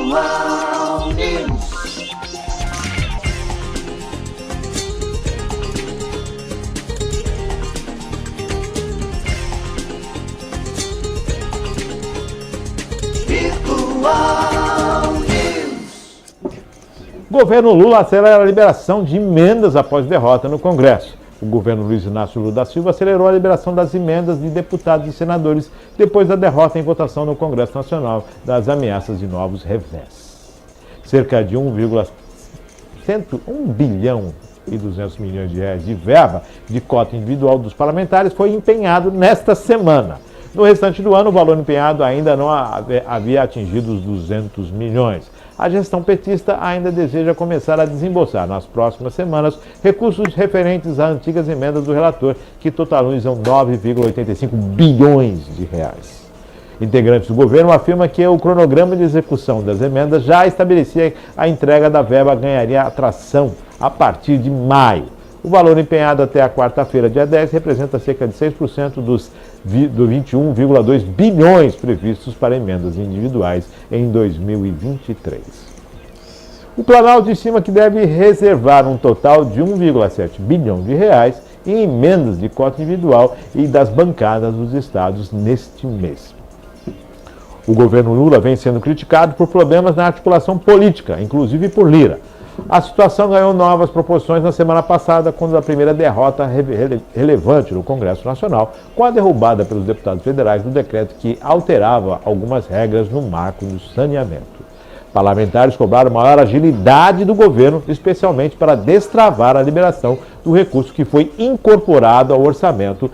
Virtual News. O governo Lula acelera a liberação de emendas após derrota no Congresso. O governo Luiz Inácio Lula da Silva acelerou a liberação das emendas de deputados e senadores depois da derrota em votação no Congresso Nacional das ameaças de novos revés. Cerca de 1 bilhão e 200 milhões de reais de verba de cota individual dos parlamentares foi empenhado nesta semana. No restante do ano, o valor empenhado ainda não havia atingido os 200 milhões. A gestão petista ainda deseja começar a desembolsar nas próximas semanas recursos referentes às antigas emendas do relator, que totalizam 9,85 bilhões de reais. Integrantes do governo afirmam que o cronograma de execução das emendas já estabelecia a entrega da verba ganharia atração a partir de maio. O valor empenhado até a quarta-feira, dia 10, representa cerca de 6% dos 21,2 bilhões previstos para emendas individuais em 2023. O Planalto estima que deve reservar um total de 1,7 bilhão de reais em emendas de cota individual e das bancadas dos estados neste mês. O governo Lula vem sendo criticado por problemas na articulação política, inclusive por Lira. A situação ganhou novas proporções na semana passada, quando a primeira derrota relevante no Congresso Nacional, com a derrubada pelos deputados federais do decreto que alterava algumas regras no marco do saneamento. Parlamentares cobraram maior agilidade do governo, especialmente para destravar a liberação do recurso que foi incorporado ao orçamento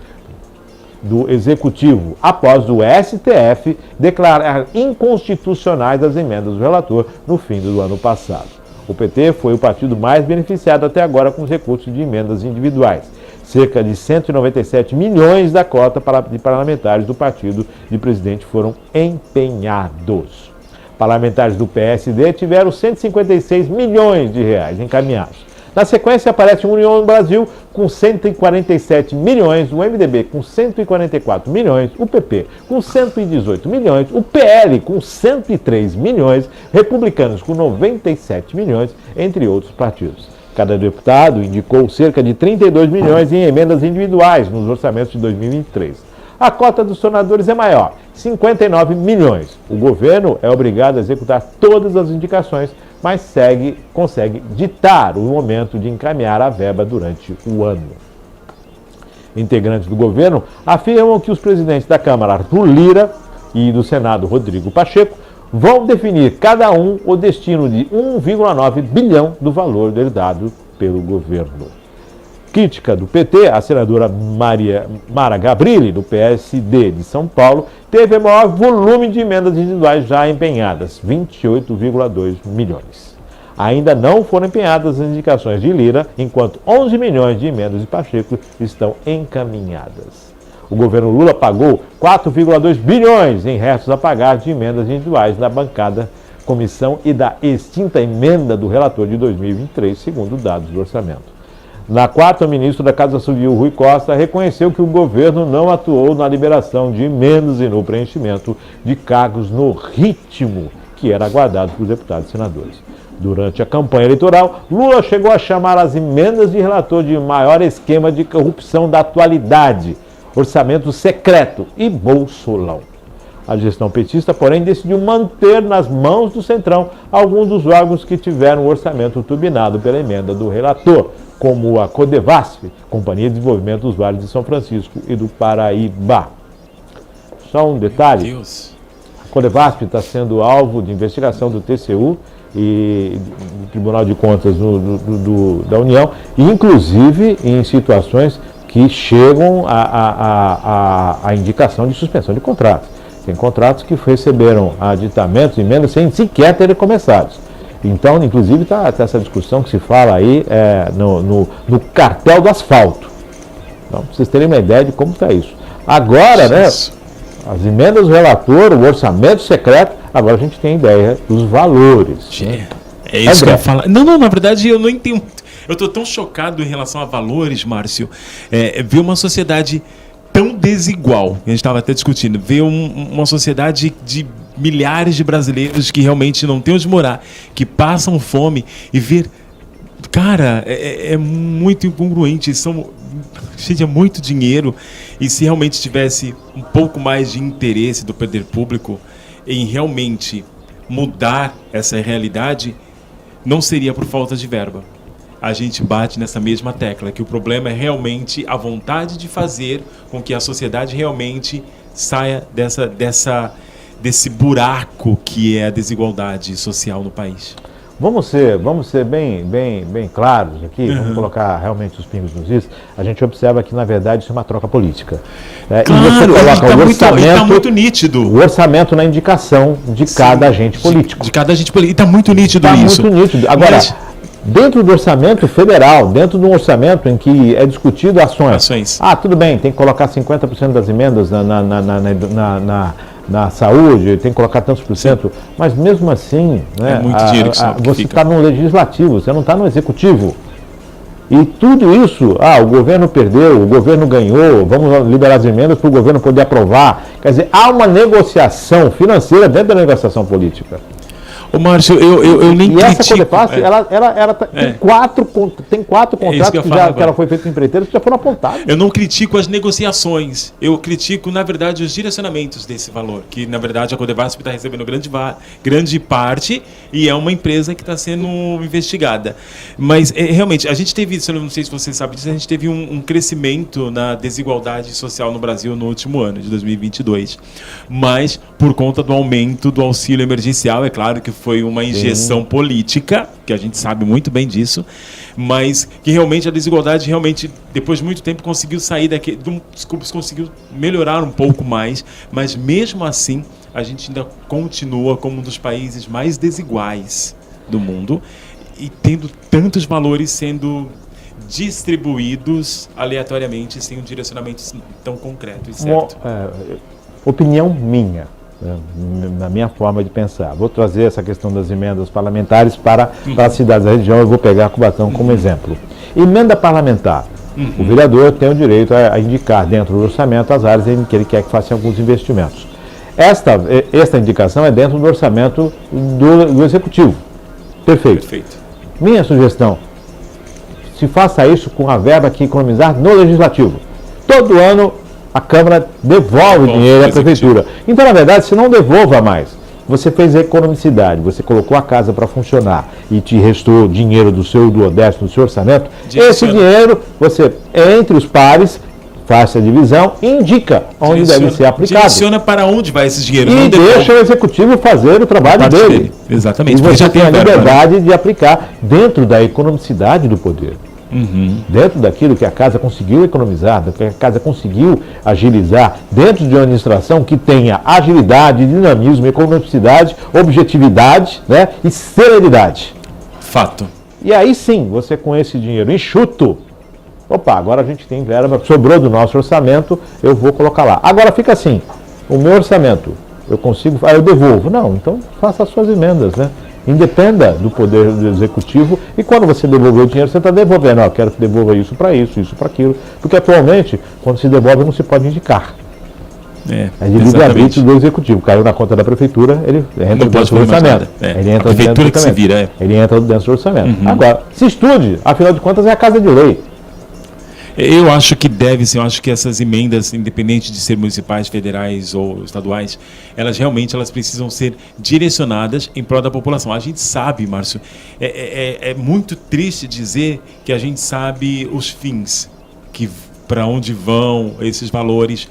do Executivo, após o STF declarar inconstitucionais as emendas do relator no fim do ano passado. O PT foi o partido mais beneficiado até agora com os recursos de emendas individuais. Cerca de 197 milhões da cota de parlamentares do partido de presidente foram empenhados. Parlamentares do PSD tiveram 156 milhões de reais encaminhados. Na sequência aparece o União Brasil com 147 milhões, o MDB com 144 milhões, o PP com 118 milhões, o PL com 103 milhões, Republicanos com 97 milhões, entre outros partidos. Cada deputado indicou cerca de 32 milhões em emendas individuais nos orçamentos de 2023. A cota dos senadores é maior, 59 milhões. O governo é obrigado a executar todas as indicações, mas consegue ditar o momento de encaminhar a verba durante o ano. Integrantes do governo afirmam que os presidentes da Câmara, Arthur Lira, e do Senado, Rodrigo Pacheco, vão definir cada um o destino de 1,9 bilhão do valor herdado pelo governo. Crítica do PT, a senadora Mara Gabrilli, do PSD de São Paulo, teve o maior volume de emendas individuais já empenhadas, 28,2 milhões. Ainda não foram empenhadas as indicações de Lira, enquanto 11 milhões de emendas de Pacheco estão encaminhadas. O governo Lula pagou 4,2 bilhões em restos a pagar de emendas individuais na bancada comissão e da extinta emenda do relator de 2023, segundo dados do orçamento. Na quarta, o ministro da Casa Civil, Rui Costa, reconheceu que o governo não atuou na liberação de emendas e no preenchimento de cargos no ritmo que era aguardado por deputados e senadores. Durante a campanha eleitoral, Lula chegou a chamar as emendas de relator de maior esquema de corrupção da atualidade, orçamento secreto e bolsolão. A gestão petista, porém, decidiu manter nas mãos do Centrão alguns dos órgãos que tiveram o orçamento turbinado pela emenda do relator, como a Codevasf, Companhia de Desenvolvimento dos Vales de São Francisco e do Paraíba. Só um detalhe, a Codevasf está sendo alvo de investigação do TCU e do Tribunal de Contas da União, inclusive em situações que chegam à indicação de suspensão de contratos. Tem contratos que receberam aditamentos, emendas, sem sequer terem começado. Então, inclusive, está essa discussão que se fala aí no cartel do asfalto. Então, para vocês terem uma ideia de como está isso. Agora, né, as emendas do relator, o orçamento secreto, agora a gente tem ideia dos valores. Né? É isso que eu ia falar. Não, na verdade eu não entendo. Eu estou tão chocado em relação a valores, Márcio. Ver uma sociedade tão desigual, a gente estava até discutindo, ver uma sociedade de milhares de brasileiros que realmente não têm onde morar, que passam fome e ver... Cara, é muito incongruente, seja muito dinheiro, e se realmente tivesse um pouco mais de interesse do poder público em realmente mudar essa realidade, não seria por falta de verba. A gente bate nessa mesma tecla, que o problema é realmente a vontade de fazer com que a sociedade realmente saia desse buraco que é a desigualdade social no país. Vamos ser bem claros aqui, vamos colocar realmente os pingos nos is. A gente observa que, na verdade, isso é uma troca política. Claro, e você coloca está muito nítido. O orçamento na indicação de cada agente político. De cada agente político. Está muito nítido isso. Está muito nítido. Agora, dentro do orçamento federal, dentro de um orçamento em que é discutido ações. Tudo bem, tem que colocar 50% das emendas na saúde, tem que colocar tantos por cento, mas mesmo assim, né, muito dinheiro você está no legislativo, você não está no executivo. E tudo isso, o governo perdeu, o governo ganhou, vamos liberar as emendas para o governo poder aprovar. Quer dizer, há uma negociação financeira dentro da negociação política. Ô, Márcio, eu nem critico. E essa Codefasf, tem quatro contratos que ela foi feita com empreiteiros que já foram apontados. Eu não critico as negociações, eu critico, na verdade, os direcionamentos desse valor, que, na verdade, a Codefasf está recebendo grande parte e é uma empresa que está sendo investigada. Mas, realmente, a gente teve, não sei se você sabe disso, a gente teve um crescimento na desigualdade social no Brasil no último ano, de 2022. Mas, por conta do aumento do auxílio emergencial, é claro que foi uma injeção política, que a gente sabe muito bem disso, mas que realmente a desigualdade, depois de muito tempo, conseguiu sair conseguiu melhorar um pouco mais, mas mesmo assim, a gente ainda continua como um dos países mais desiguais do mundo e tendo tantos valores sendo distribuídos aleatoriamente, sem um direcionamento tão concreto e certo. Opinião minha. Na minha forma de pensar. Vou trazer essa questão das emendas parlamentares para as cidades da região. Eu vou pegar Cubatão como exemplo. Emenda parlamentar. O vereador tem o direito a indicar dentro do orçamento as áreas em que ele quer que faça alguns investimentos. Esta indicação é dentro do orçamento do Executivo. Perfeito. Minha sugestão, se faça isso com a verba que economizar no Legislativo. Todo ano a Câmara devolve dinheiro à Prefeitura. Então, na verdade, se não devolva mais, você fez a economicidade, você colocou a casa para funcionar e te restou dinheiro do décimo do seu orçamento, esse dinheiro, você, entre os pares, faz a divisão e indica onde deve ser aplicado. Direciona para onde vai esse dinheiro. E deixa o Executivo fazer o trabalho dele. Exatamente. E você tem a liberdade de aplicar dentro da economicidade do poder. Dentro daquilo que a casa conseguiu economizar, do que a casa conseguiu agilizar, dentro de uma administração que tenha agilidade, dinamismo, economicidade, objetividade, né, e celeridade. Fato. E aí sim, você com esse dinheiro enxuto, agora a gente tem verba, sobrou do nosso orçamento, eu vou colocar lá. Agora fica assim, o meu orçamento, eu consigo, eu devolvo. Não, então faça as suas emendas, né? Independa do poder do executivo, e quando você devolver o dinheiro, você está devolvendo. Eu quero que devolva isso para para aquilo. Porque atualmente, quando se devolve, não se pode indicar. É de livre-arbítrio do executivo. Caiu na conta da prefeitura, ele entra dentro do orçamento. Ele entra a prefeitura que se vira. Ele entra dentro do orçamento. Agora, se estude, afinal de contas, é a casa de lei. Eu acho que deve ser, eu acho que essas emendas, independente de ser municipais, federais ou estaduais, elas precisam ser direcionadas em prol da população. A gente sabe, Márcio, é muito triste dizer que a gente sabe os fins, que para onde vão esses valores.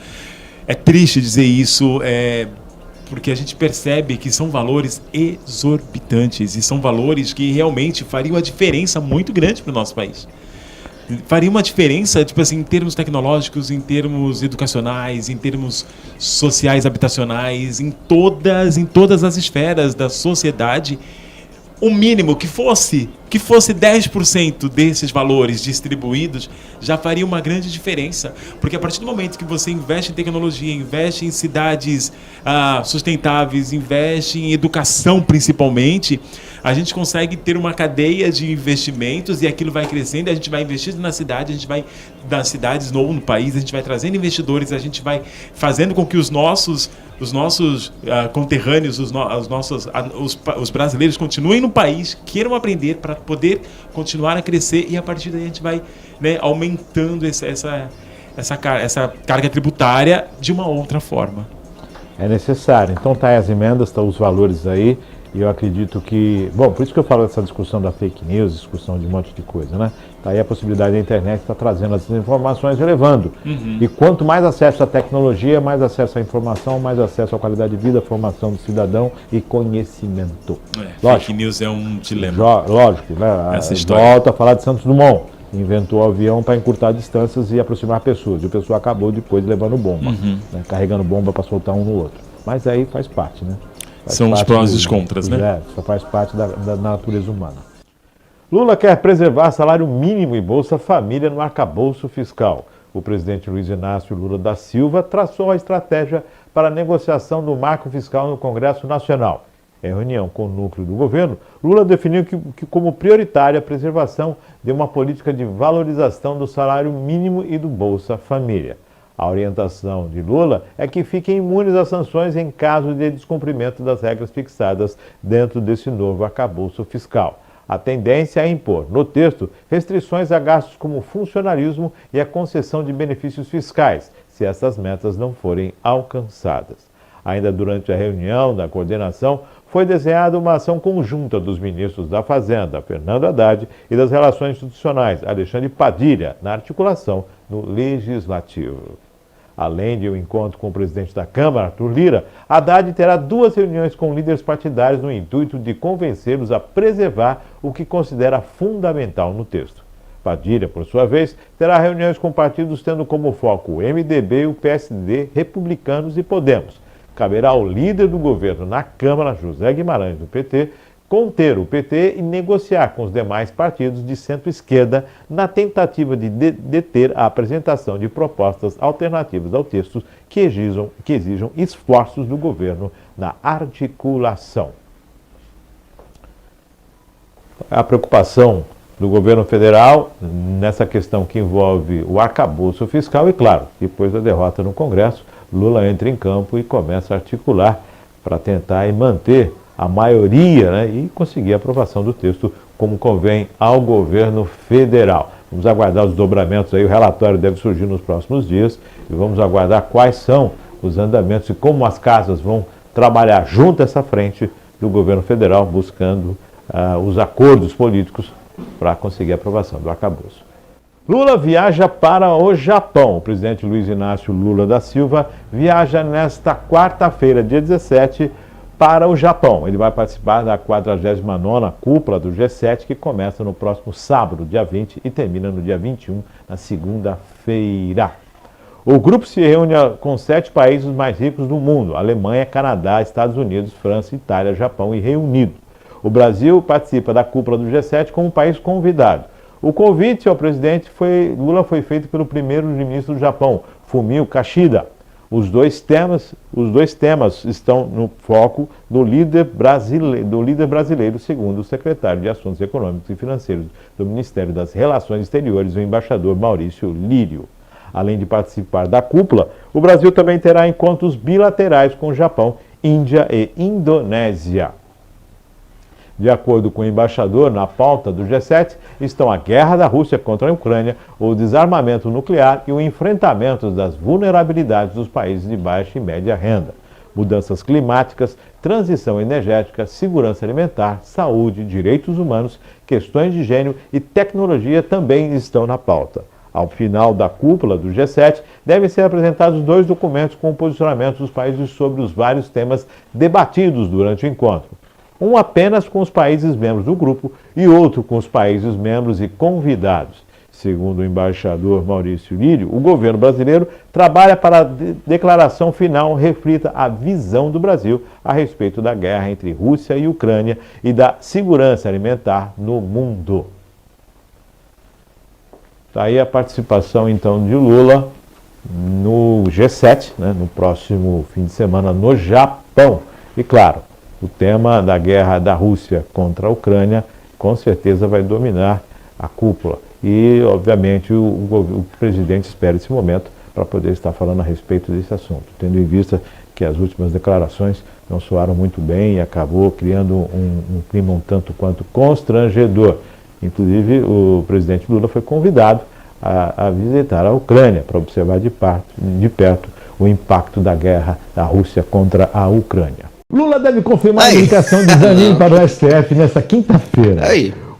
É triste dizer isso, porque a gente percebe que são valores exorbitantes e são valores que realmente fariam a diferença muito grande para o nosso país. Faria uma diferença, em termos tecnológicos, em termos educacionais, em termos sociais, habitacionais, em todas as esferas da sociedade. O mínimo que que fosse 10% desses valores distribuídos, já faria uma grande diferença. Porque a partir do momento que você investe em tecnologia, investe em cidades sustentáveis, investe em educação principalmente, a gente consegue ter uma cadeia de investimentos e aquilo vai crescendo, a gente vai investindo na cidade, a gente vai nas cidades no país, a gente vai trazendo investidores, a gente vai fazendo com que os nossos conterrâneos, os brasileiros continuem no país, queiram aprender para poder continuar a crescer, e a partir daí a gente vai, né, aumentando essa carga tributária de uma outra forma. É necessário. Então tá aí as emendas, tá os valores aí. E eu acredito que... Bom, por isso que eu falo dessa discussão da fake news, discussão de um monte de coisa, né? Tá aí a possibilidade da internet estar trazendo essas informações e levando. E quanto mais acesso à tecnologia, mais acesso à informação, mais acesso à qualidade de vida, formação do cidadão e conhecimento. Fake news é um dilema. Lógico, né? Essa história. Volta a falar de Santos Dumont. Inventou o avião para encurtar distâncias e aproximar pessoas. E o pessoal acabou depois levando bomba, né? Carregando bomba para soltar um no outro. Mas aí faz parte, né? São os prós e os contras, né? Só faz parte da natureza humana. Lula quer preservar salário mínimo e Bolsa Família no arcabouço fiscal. O presidente Luiz Inácio Lula da Silva traçou a estratégia para a negociação do marco fiscal no Congresso Nacional. Em reunião com o núcleo do governo, Lula definiu que como prioritária a preservação de uma política de valorização do salário mínimo e do Bolsa Família. A orientação de Lula é que fiquem imunes às sanções em caso de descumprimento das regras fixadas dentro desse novo arcabouço fiscal. A tendência é impor, no texto, restrições a gastos como funcionalismo e a concessão de benefícios fiscais, se essas metas não forem alcançadas. Ainda durante a reunião da coordenação, foi desenhada uma ação conjunta dos ministros da Fazenda, Fernando Haddad, e das Relações Institucionais, Alexandre Padilha, na articulação no Legislativo. Além de um encontro com o presidente da Câmara, Arthur Lira, Haddad terá 2 reuniões com líderes partidários no intuito de convencê-los a preservar o que considera fundamental no texto. Padilha, por sua vez, terá reuniões com partidos tendo como foco o MDB, o PSD, Republicanos e Podemos. Caberá ao líder do governo na Câmara, José Guimarães, do PT, conter o PT e negociar com os demais partidos de centro-esquerda na tentativa de deter a apresentação de propostas alternativas ao texto que exijam esforços do governo na articulação. A preocupação do governo federal nessa questão que envolve o arcabouço fiscal e, claro, depois da derrota no Congresso, Lula entra em campo e começa a articular para tentar manter a maioria, né, e conseguir a aprovação do texto como convém ao governo federal. Vamos aguardar os desdobramentos aí, o relatório deve surgir nos próximos dias e vamos aguardar quais são os andamentos e como as casas vão trabalhar junto a essa frente do governo federal, buscando os acordos políticos para conseguir a aprovação do arcabouço. Lula viaja para o Japão. O presidente Luiz Inácio Lula da Silva viaja nesta quarta-feira, dia 17, para o Japão. Ele vai participar da 49ª cúpula do G7, que começa no próximo sábado, dia 20, e termina no dia 21, na segunda-feira. O grupo se reúne com 7 países mais ricos do mundo: Alemanha, Canadá, Estados Unidos, França, Itália, Japão e Reino Unido. O Brasil participa da cúpula do G7 como país convidado. O convite ao presidente Lula foi feito pelo primeiro-ministro do Japão, Fumio Kishida. Os dois temas estão no foco do líder brasileiro, segundo o secretário de Assuntos Econômicos e Financeiros do Ministério das Relações Exteriores, o embaixador Maurício Lírio. Além de participar da cúpula, o Brasil também terá encontros bilaterais com o Japão, Índia e Indonésia. De acordo com o embaixador, na pauta do G7 estão a guerra da Rússia contra a Ucrânia, o desarmamento nuclear e o enfrentamento das vulnerabilidades dos países de baixa e média renda. Mudanças climáticas, transição energética, segurança alimentar, saúde, direitos humanos, questões de gênero e tecnologia também estão na pauta. Ao final da cúpula do G7, devem ser apresentados 2 documentos com o posicionamento dos países sobre os vários temas debatidos durante o encontro. Um apenas com os países membros do grupo e outro com os países membros e convidados. Segundo o embaixador Maurício Lírio, o governo brasileiro trabalha para a declaração final reflita a visão do Brasil a respeito da guerra entre Rússia e Ucrânia e da segurança alimentar no mundo. Está aí a participação, então, de Lula no G7, né, no próximo fim de semana no Japão. E, claro, o tema da guerra da Rússia contra a Ucrânia com certeza vai dominar a cúpula. E, obviamente, o presidente espera esse momento para poder estar falando a respeito desse assunto, tendo em vista que as últimas declarações não soaram muito bem e acabou criando um clima um tanto quanto constrangedor. Inclusive, o presidente Lula foi convidado a visitar a Ucrânia para observar de perto o impacto da guerra da Rússia contra a Ucrânia. Lula deve confirmar a indicação de Zanin para o STF nesta quinta-feira.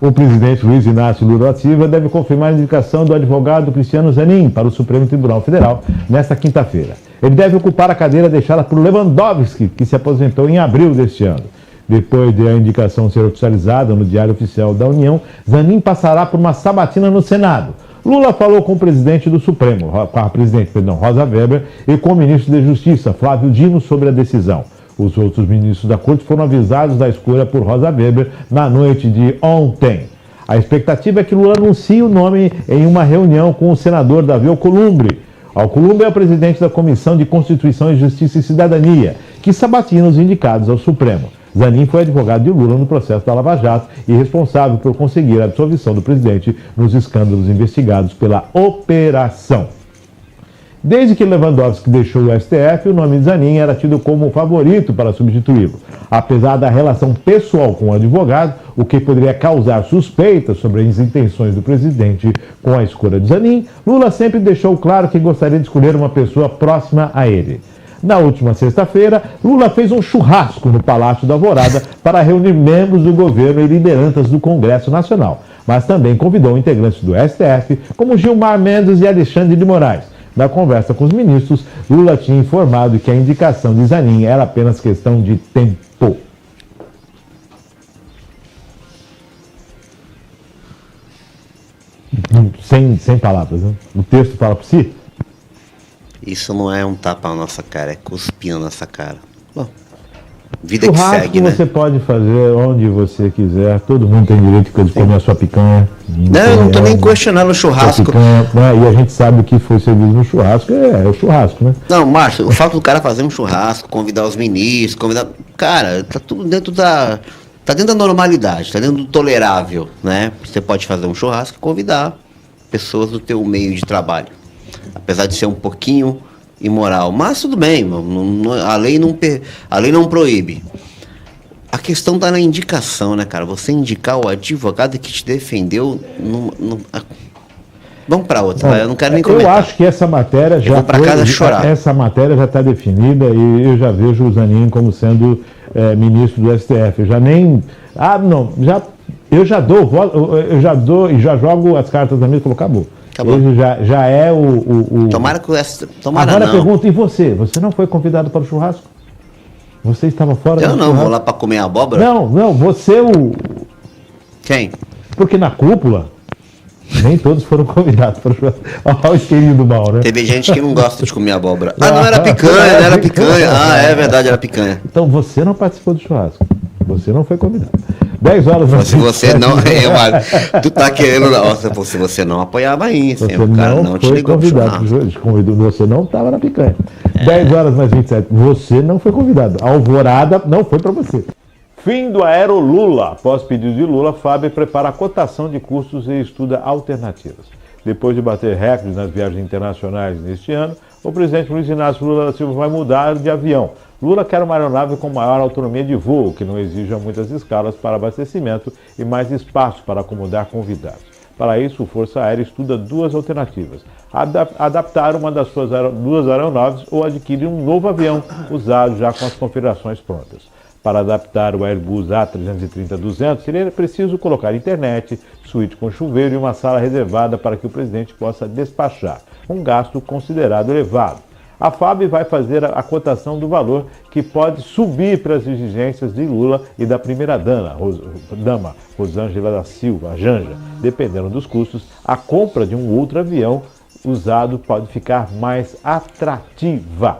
O presidente Luiz Inácio Lula da Silva deve confirmar a indicação do advogado Cristiano Zanin para o Supremo Tribunal Federal nesta quinta-feira. Ele deve ocupar a cadeira deixada por Lewandowski, que se aposentou em abril deste ano. Depois de a indicação ser oficializada no Diário Oficial da União, Zanin passará por uma sabatina no Senado. Lula falou com o presidente do Supremo, Rosa Weber, e com o ministro da Justiça, Flávio Dino, sobre a decisão. Os outros ministros da Corte foram avisados da escolha por Rosa Weber na noite de ontem. A expectativa é que Lula anuncie o nome em uma reunião com o senador Davi Alcolumbre. Alcolumbre é o presidente da Comissão de Constituição e Justiça e Cidadania, que sabatina os indicados ao Supremo. Zanin foi advogado de Lula no processo da Lava Jato e responsável por conseguir a absolvição do presidente nos escândalos investigados pela operação. Desde que Lewandowski deixou o STF, o nome de Zanin era tido como favorito para substituí-lo. Apesar da relação pessoal com o advogado, o que poderia causar suspeitas sobre as intenções do presidente com a escolha de Zanin, Lula sempre deixou claro que gostaria de escolher uma pessoa próxima a ele. Na última sexta-feira, Lula fez um churrasco no Palácio da Alvorada para reunir membros do governo e lideranças do Congresso Nacional, mas também convidou integrantes do STF, como Gilmar Mendes e Alexandre de Moraes. Na conversa com os ministros, Lula tinha informado que a indicação de Zanin era apenas questão de tempo. Sem palavras, né? O texto fala por si? Isso não é um tapa na nossa cara, é cuspir na nossa cara. Bom, vida churrasco que segue, né? Você pode fazer onde você quiser, todo mundo tem direito de comer a sua picanha. Não, eu não estou nem questionando o churrasco. Picanha, né? E a gente sabe o que foi servido no churrasco, é o churrasco, né? Não, Márcio, o fato do cara fazer um churrasco, convidar os ministros, Cara, tá tudo dentro da... Tá dentro da normalidade, tá dentro do tolerável, né? Você pode fazer um churrasco e convidar pessoas do teu meio de trabalho. Apesar de ser um pouquinho imoral. Mas tudo bem, a lei não proíbe. A questão está na indicação, né, cara? Você indicar o advogado que te defendeu... Vamos para outra, eu não quero nem comentar. Eu acho que essa matéria já... Eu vou para casa chorar. Essa matéria já está definida e eu já vejo o Zanin como sendo ministro do STF. Eu já nem... Eu já dou e já jogo as cartas na mesa e falo, acabou. Ele já é o... Tomara que essa... Tomara Agora não. Pergunta, e você? Você não foi convidado para o churrasco? Você estava fora do Eu não, churrasco? vou lá para comer abóbora? Não, você Quem? Porque na cúpula, nem todos foram convidados para o churrasco. Olha o isqueirinho do mal, né? Teve gente que não gosta de comer abóbora. Ah, não era picanha, não era picanha. Ah, é verdade, era picanha. Então você não participou do churrasco. Você não foi convidado. 10 horas mais Se você não... tu tá querendo... Nossa, se você não apoiava isso, você o cara não te ligou pro churrasco. Você não estava na picanha. 10 horas mais 27. Você não foi convidado. A alvorada não foi para você. Fim do Aerolula. Após pedido de Lula, Fábio prepara a cotação de custos e estuda alternativas. Depois de bater recordes nas viagens internacionais neste ano, o presidente Luiz Inácio Lula da Silva vai mudar de avião. Lula quer uma aeronave com maior autonomia de voo, que não exija muitas escalas para abastecimento e mais espaço para acomodar convidados. Para isso, o Força Aérea estuda duas alternativas: adaptar uma das suas duas aeronaves ou adquirir um novo avião usado já com as configurações prontas. Para adaptar o Airbus A330-200, seria preciso colocar internet, suíte com chuveiro e uma sala reservada para que o presidente possa despachar, um gasto considerado elevado. A FAB vai fazer a cotação do valor que pode subir para as exigências de Lula e da primeira-dama, Rosângela da Silva, a Janja. Dependendo dos custos, a compra de um outro avião usado pode ficar mais atrativa.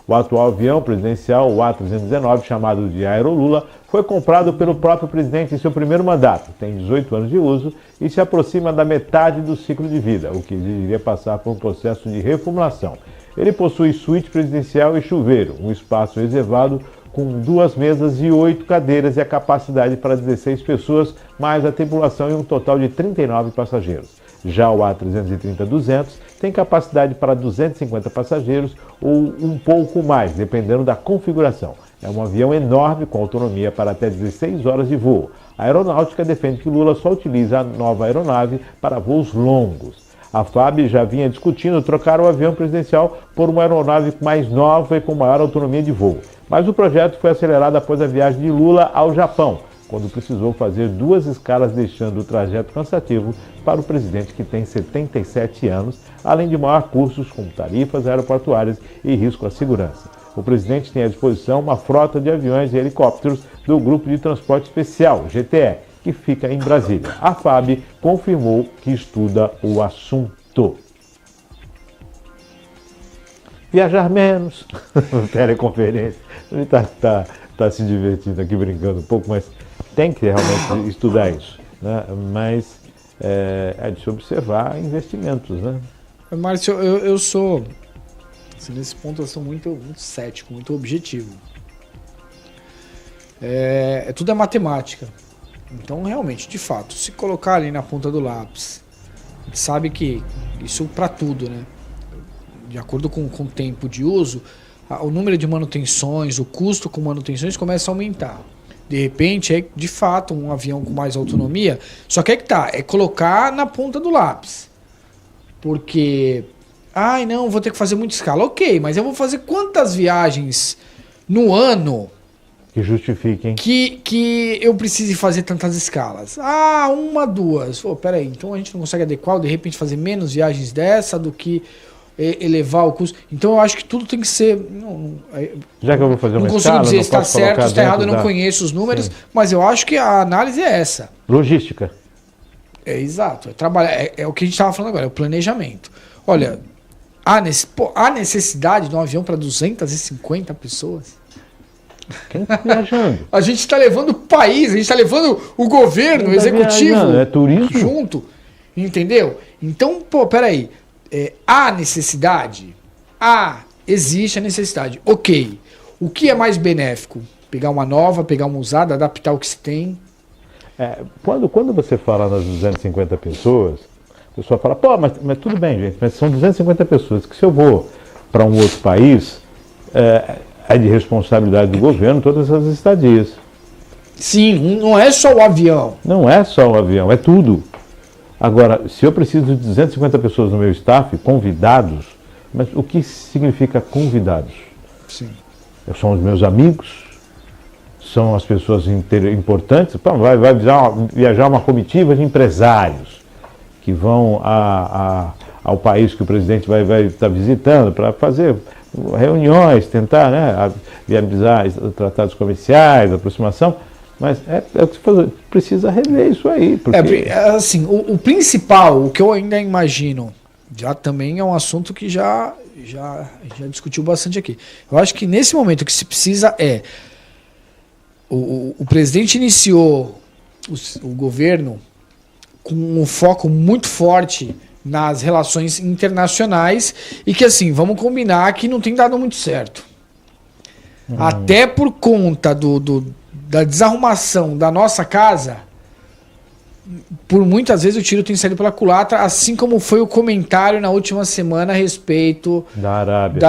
O atual avião presidencial, o A319, chamado de Aerolula, foi comprado pelo próprio presidente em seu primeiro mandato. Tem 18 anos de uso e se aproxima da metade do ciclo de vida, o que exigiria passar por um processo de reformulação. Ele possui suíte presidencial e chuveiro, um espaço reservado com 2 mesas e 8 cadeiras e a capacidade para 16 pessoas, mais a tripulação e um total de 39 passageiros. Já o A330-200 tem capacidade para 250 passageiros ou um pouco mais, dependendo da configuração. É um avião enorme com autonomia para até 16 horas de voo. A aeronáutica defende que Lula só utiliza a nova aeronave para voos longos. A FAB já vinha discutindo trocar o avião presidencial por uma aeronave mais nova e com maior autonomia de voo. Mas o projeto foi acelerado após a viagem de Lula ao Japão, quando precisou fazer 2 escalas, deixando o trajeto cansativo para o presidente, que tem 77 anos, além de maiores custos com tarifas aeroportuárias e risco à segurança. O presidente tem à disposição uma frota de aviões e helicópteros do Grupo de Transporte Especial, GTE, que fica em Brasília. A FAB confirmou que estuda o assunto. Viajar menos, teleconferência. Ele está se divertindo aqui, brincando um pouco, mas tem que realmente estudar isso, né? Mas é de se observar investimentos, né? Márcio, eu sou, assim, nesse ponto eu sou muito cético, muito objetivo. Tudo é matemática. Então, realmente, de fato, se colocar ali na ponta do lápis, a gente sabe que isso para tudo, né? De acordo com o tempo de uso, o número de manutenções, o custo com manutenções começa a aumentar. De repente, é de fato um avião com mais autonomia, só que é colocar na ponta do lápis. Porque, não, vou ter que fazer muita escala. Ok, mas eu vou fazer quantas viagens no ano que justifiquem que eu precise fazer tantas escalas? 1, 2. Peraí, então a gente não consegue adequar, de repente fazer menos viagens dessa do que elevar o custo. Então eu acho que tudo tem que ser... Já que eu vou fazer uma escala, não consigo dizer se está certo, se está errado, eu não conheço os números, mas eu acho que a análise é essa. Logística. Exato. É o que a gente estava falando agora, é o planejamento. Olha, há necessidade de um avião para 250 pessoas? Quem está viajando? A gente está levando o país, a gente está levando o governo, o executivo é turismo junto. Entendeu? Então, peraí. Há necessidade? Existe a necessidade. Ok. O que é mais benéfico? Pegar uma nova, pegar uma usada, adaptar o que se tem? Quando você fala nas 250 pessoas, a pessoa fala, mas tudo bem, gente, mas são 250 pessoas, que se eu vou para um outro país, é de responsabilidade do governo todas as estadias. Sim, não é só o avião. Não é só o avião, é tudo. Agora, se eu preciso de 250 pessoas no meu staff, convidados, mas o que significa convidados? Sim. São os meus amigos? São as pessoas importantes? Vai viajar uma comitiva de empresários que vão ao país que o presidente vai estar visitando para fazer reuniões, tentar, né, viabilizar tratados comerciais, aproximação. Mas o que você precisa rever isso aí. Porque... assim, o principal, o que eu ainda imagino, já também é um assunto que já discutiu bastante aqui. Eu acho que nesse momento o que se precisa o presidente iniciou o governo com um foco muito forte nas relações internacionais e que, assim, vamos combinar que não tem dado muito certo. Até por conta da desarrumação da nossa casa, por muitas vezes o tiro tem saído pela culatra, assim como foi o comentário na última semana a respeito da Arábia.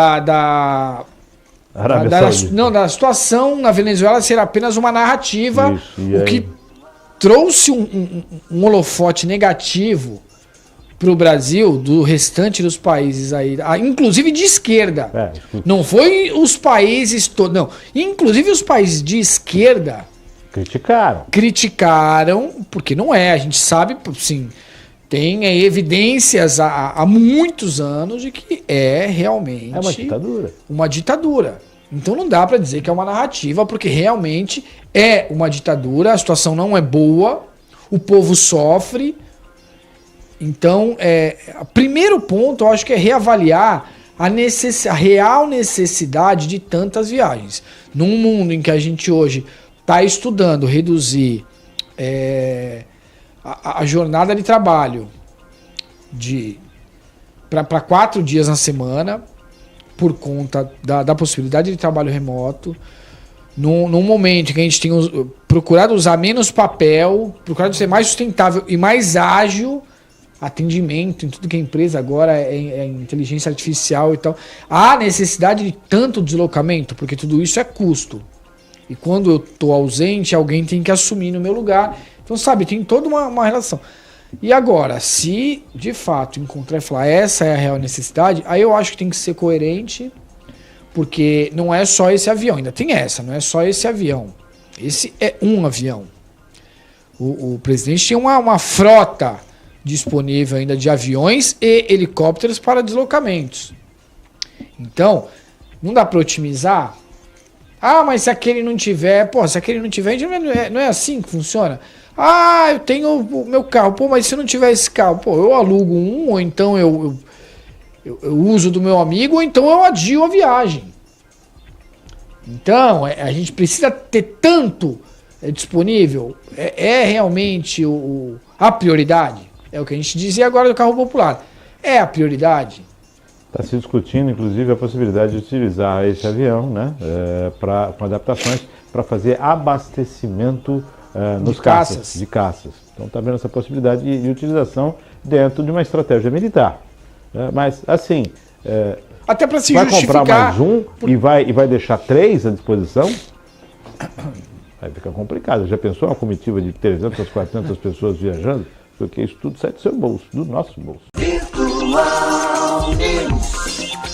Da situação na Venezuela ser apenas uma narrativa, o que trouxe um holofote negativo para o Brasil, do restante dos países aí, inclusive de esquerda. Não foi os países todos, não. Inclusive os países de esquerda criticaram, porque não a gente sabe, assim, tem evidências há muitos anos de que é realmente É uma ditadura. uma ditadura. Então não dá para dizer que é uma narrativa, porque realmente é uma ditadura, a situação não é boa, o povo sofre. Então, o primeiro ponto, eu acho que é reavaliar a real necessidade de tantas viagens. Num mundo em que a gente hoje está estudando reduzir a jornada de trabalho para 4 dias na semana, por conta da possibilidade de trabalho remoto, num momento em que a gente tem procurado usar menos papel, procurado ser mais sustentável e mais ágil, atendimento em tudo que é empresa agora é inteligência artificial e tal. Há necessidade de tanto deslocamento, porque tudo isso é custo. E quando eu estou ausente, alguém tem que assumir no meu lugar. Então, sabe, tem toda uma relação. E agora, se de fato encontrar e falar essa é a real necessidade, aí eu acho que tem que ser coerente, porque não é só esse avião, ainda tem essa, não é só esse avião. Esse é um avião. O presidente tinha uma frota disponível ainda de aviões e helicópteros para deslocamentos. Então, não dá para otimizar. Ah, mas se aquele não tiver... Pô, se aquele não tiver, não é assim que funciona. Ah, eu tenho o meu carro. Pô, mas se eu não tiver esse carro, pô, eu alugo um, ou então eu uso do meu amigo, ou então eu adio a viagem. Então, a gente precisa ter tanto disponível. É realmente a prioridade. É o que a gente dizia agora do carro popular. É a prioridade. Está se discutindo, inclusive, a possibilidade de utilizar esse avião, né, com adaptações para fazer abastecimento nos de caças. Então está vendo essa possibilidade de utilização dentro de uma estratégia militar. Mas, assim, até para se vai justificar... comprar mais um e vai deixar 3 à disposição? Vai ficar complicado. Já pensou uma comitiva de 300, 400 pessoas viajando? Porque isso tudo sai do seu bolso, do nosso bolso. Virtual News.